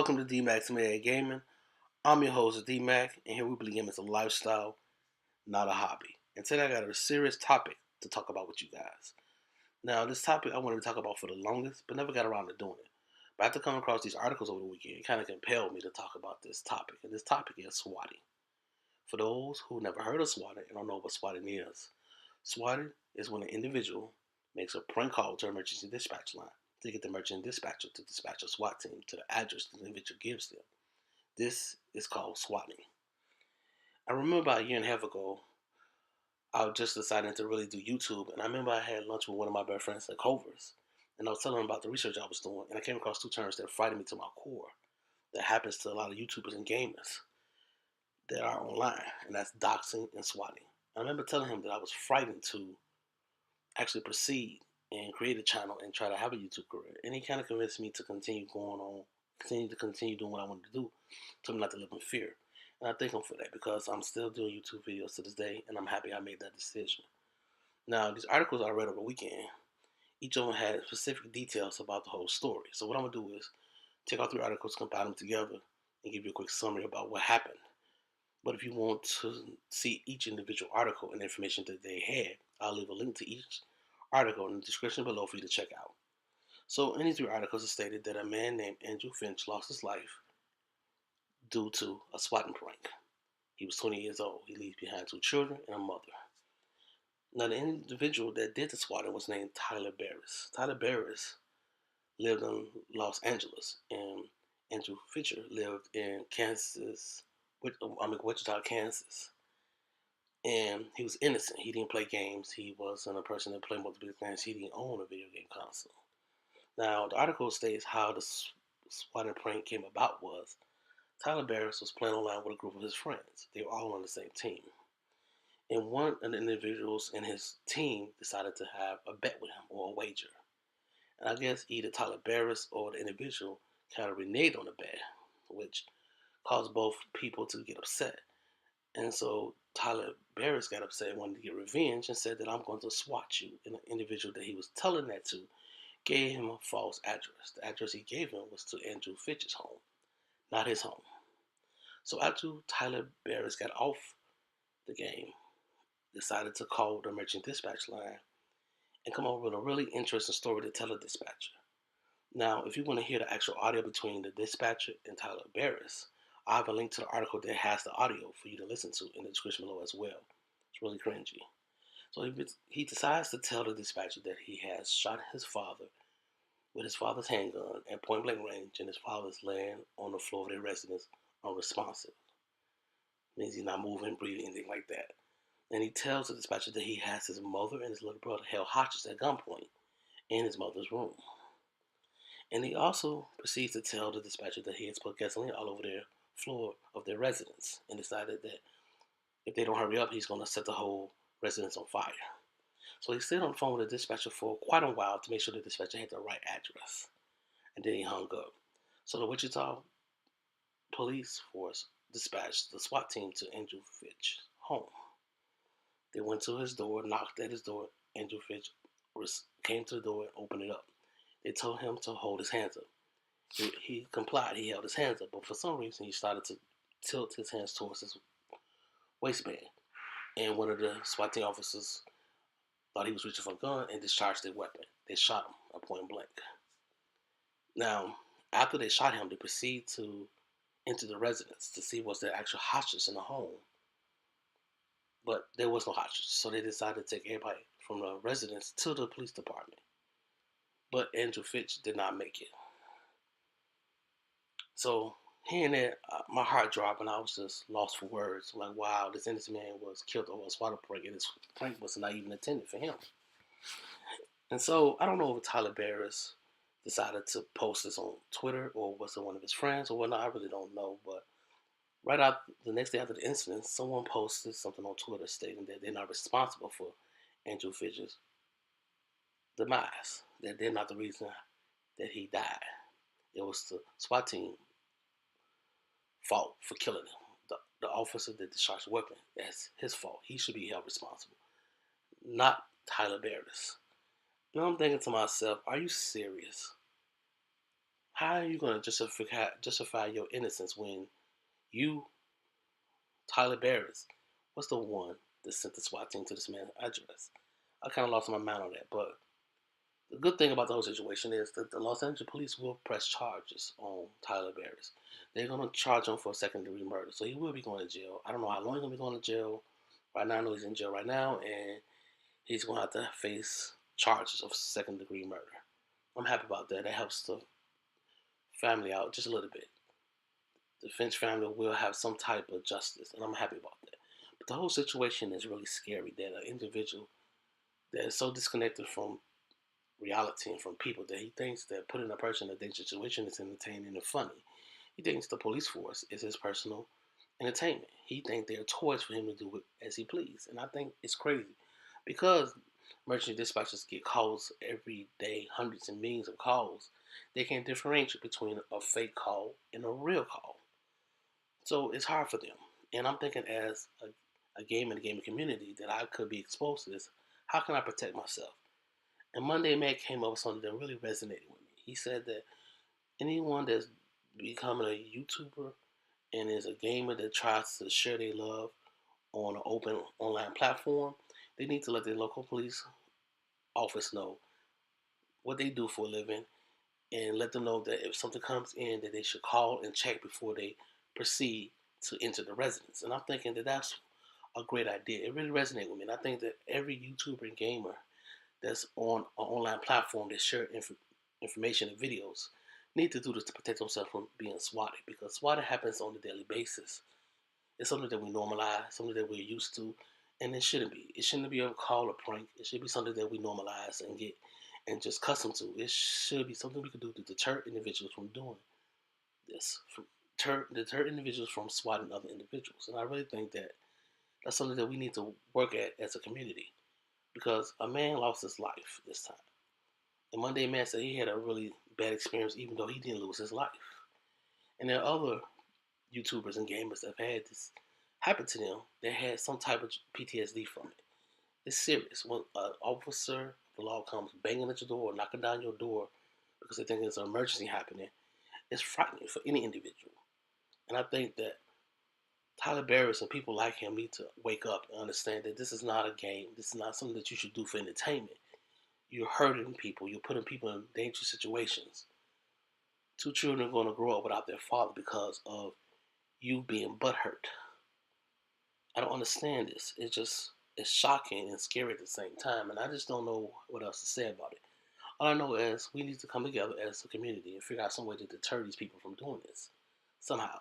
Welcome to Dmac Mad Gaming. I'm your host, Dmac, and here we believe gaming is a lifestyle, not a hobby. And today I got a serious topic to talk about with you guys. Now, this topic I wanted to talk about for the longest, but never got around to doing it. But after coming across these articles over the weekend, it kind of compelled me to talk about this topic. And this topic is swatting. For those who never heard of swatting and don't know what swatting is, swatting is when an individual makes a prank call to an emergency dispatch line to get the emergency dispatcher to dispatch a SWAT team to the address the individual gives them. This is called swatting. I remember about a year and a half ago, I was just deciding to really do YouTube, and I remember I had lunch with one of my best friends at Culver's, and I was telling him about the research I was doing, and I came across two terms that frightened me to my core. That happens to a lot of YouTubers and gamers that are online, and that's doxing and swatting. I remember telling him that I was frightened to actually proceed and create a channel and try to have a YouTube career, and he kind of convinced me to continue going on, continue doing what I wanted to do, told me not to live in fear. And I thank him for that because I'm still doing YouTube videos to this day, and I'm happy I made that decision. Now, these articles I read over the weekend, each of them had specific details about the whole story. So what I'm going to do is take all three articles, compile them together, and give you a quick summary about what happened. But if you want to see each individual article and the information that they had, I'll leave a link to each article in the description below for you to check out. So in these three articles, it stated that a man named Andrew Finch lost his life due to a swatting prank. He was 20 years old. He leaves behind two children and a mother. Now, the individual that did the swatting was named Tyler Barris. Tyler Barris lived in Los Angeles, and Andrew Fincher lived in Wichita, Kansas. And he was innocent. He didn't play games. He wasn't a person that played multiple games. He didn't own a video game console. Now, the article states how the swatting prank came about was Tyler Barris was playing online with a group of his friends. They were all on the same team. And one of the individuals in his team decided to have a bet with him or a wager. And I guess either Tyler Barris or the individual kind of reneged on the bet, which caused both people to get upset. And so Tyler Barris got upset and wanted to get revenge and said that I'm going to SWAT you. And the individual that he was telling that to gave him a false address. The address he gave him was to Andrew Finch's home, not his home. So after Tyler Barris got off the game, decided to call the emergency dispatch line and come up with a really interesting story to tell the dispatcher. Now, if you want to hear the actual audio between the dispatcher and Tyler Barris, I have a link to the article that has the audio for you to listen to in the description below as well. It's really cringy. So he decides to tell the dispatcher that he has shot his father with his father's handgun at point blank range, and his father is laying on the floor of their residence unresponsive. Means he's not moving, breathing, anything like that. And he tells the dispatcher that he has his mother and his little brother held hostage at gunpoint in his mother's room. And he also proceeds to tell the dispatcher that he has put gasoline all over their floor of their residence and decided that if they don't hurry up, he's going to set the whole residence on fire. So he stayed on the phone with the dispatcher for quite a while to make sure the dispatcher had the right address. And then he hung up. So the Wichita police force dispatched the SWAT team to Andrew Finch's home. They went to his door, knocked at his door. Andrew Finch came to the door and opened it up. They told him to hold his hands up. He complied. He held his hands up, but for some reason he started to tilt his hands towards his waistband. And one of the SWAT team officers thought he was reaching for a gun and discharged their weapon. They shot him at point blank. Now, after they shot him, they proceeded to enter the residence to see was there actual hostage in the home. But there was no hostage, so they decided to take everybody from the residence to the police department. But Andrew Finch did not make it. So hearing that, my heart dropped, and I was just lost for words. Like, wow, this innocent man was killed over a swatting prank, and this prank was not even intended for him. And so I don't know if Tyler Barris decided to post this on Twitter or was it one of his friends or whatnot. I really don't know. But right out the next day after the incident, someone posted something on Twitter stating that they're not responsible for Andrew Finch's demise. That they're not the reason that he died. It was the SWAT team fault for killing him. The officer that discharged the weapon, that's his fault. He should be held responsible, not Tyler Barris. Now I'm thinking to myself, are you serious? How are you going to justify your innocence when you, Tyler Barris, was the one that sent the SWAT team to this man's address? I kind of lost my mind on that, but the good thing about the whole situation is that the Los Angeles police will press charges on Tyler Barris. They're going to charge him for second-degree murder, so he will be going to jail. I don't know how long he's going to be going to jail. Right now, I know he's in jail right now, and he's going to have to face charges of second-degree murder. I'm happy about that. That helps the family out just a little bit. The Finch family will have some type of justice, and I'm happy about that. But the whole situation is really scary that an individual that is so disconnected from reality and from people that he thinks that putting a person in a dangerous situation is entertaining and funny. He thinks the police force is his personal entertainment. He thinks they're toys for him to do as he please. And I think it's crazy because emergency dispatchers get calls every day, hundreds and millions of calls. They can't differentiate between a fake call and a real call. So it's hard for them. And I'm thinking as a gaming community that I could be exposed to this. How can I protect myself? And Monday Mac came up with something that really resonated with me. He said that anyone that's becoming a YouTuber and is a gamer that tries to share their love on an open online platform, they need to let their local police office know what they do for a living and let them know that if something comes in that they should call and check before they proceed to enter the residence. And I'm thinking that that's a great idea. It really resonated with me. And I think that every YouTuber and gamer that's on an online platform that share information and videos need to do this to protect themselves from being swatted, because swatting happens on a daily basis. It's something that we normalize, something that we're used to, and it shouldn't be. It shouldn't be a call or prank. It should be something that we normalize and get and just custom to. It should be something we can do to deter individuals from doing this, deter individuals from swatting other individuals. And I really think that that's something that we need to work at as a community, because a man lost his life this time. And Monday Man said he had a really bad experience even though he didn't lose his life. And there are other YouTubers and gamers that have had this happen to them that had some type of PTSD from it. It's serious. When an officer of the law comes banging at your door, knocking down your door because they think there's an emergency happening, it's frightening for any individual. And I think that Tyler Barris and people like him need to wake up and understand that this is not a game. This is not something that you should do for entertainment. You're hurting people. You're putting people in dangerous situations. Two children are going to grow up without their father because of you being butthurt. I don't understand this. It's shocking and scary at the same time, and I just don't know what else to say about it. All I know is we need to come together as a community and figure out some way to deter these people from doing this somehow.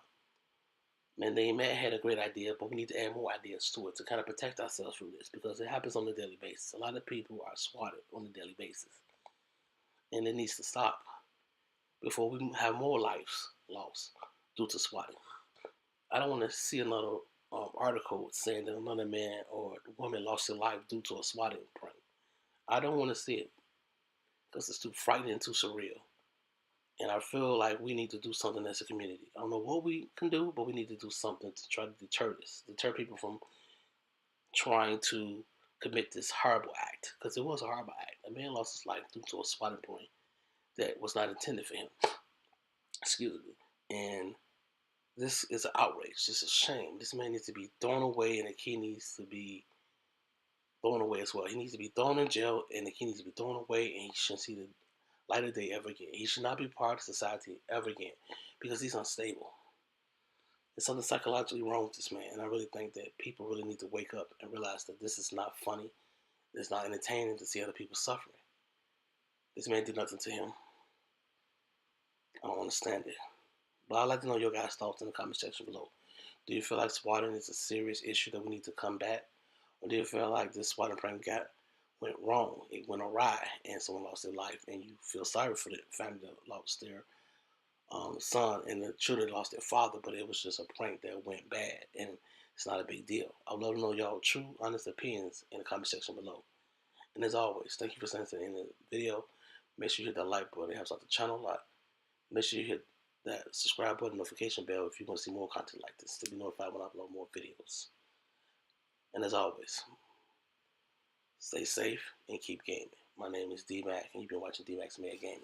Man, they may have had a great idea, but we need to add more ideas to it to kind of protect ourselves from this, because it happens on a daily basis. A lot of people are swatted on a daily basis, and it needs to stop before we have more lives lost due to swatting. I don't want to see another article saying that another man or woman lost their life due to a swatting prank. I don't want to see it because it's too frightening and too surreal. And I feel like we need to do something as a community. I don't know what we can do, but we need to do something to try to deter people from trying to commit this horrible act, because it was a horrible act. A man lost his life due to a swatting prank that was not intended for him. Excuse me. And this is an outrage. This is a shame. This man needs to be thrown away, and the kid needs to be thrown away as well. He needs to be thrown in jail, and the kid needs to be thrown away, and he shouldn't see the light of day ever again. He should not be part of society ever again because he's unstable. There's something psychologically wrong with this man, and I really think that people really need to wake up and realize that this is not funny. It's not entertaining to see other people suffering. This man did nothing to him. I don't understand it. But I'd like to know your guys' thoughts in the comment section below. Do you feel like swatting is a serious issue that we need to combat? Or do you feel like this swatting prank went wrong? It went awry and someone lost their life, and you feel sorry for the family that lost their son and the children lost their father, but it was just a prank that went bad and it's not a big deal. I would love to know y'all true, honest opinions in the comment section below. And as always, thank you for staying to the end of the video. Make sure you hit that like button. It helps out the channel a lot. Make sure you hit that subscribe button, notification bell if you want to see more content like this, to be notified when I upload more videos. And as always, stay safe and keep gaming. My name is Dmac, and you've been watching Dmac's Mad Gaming.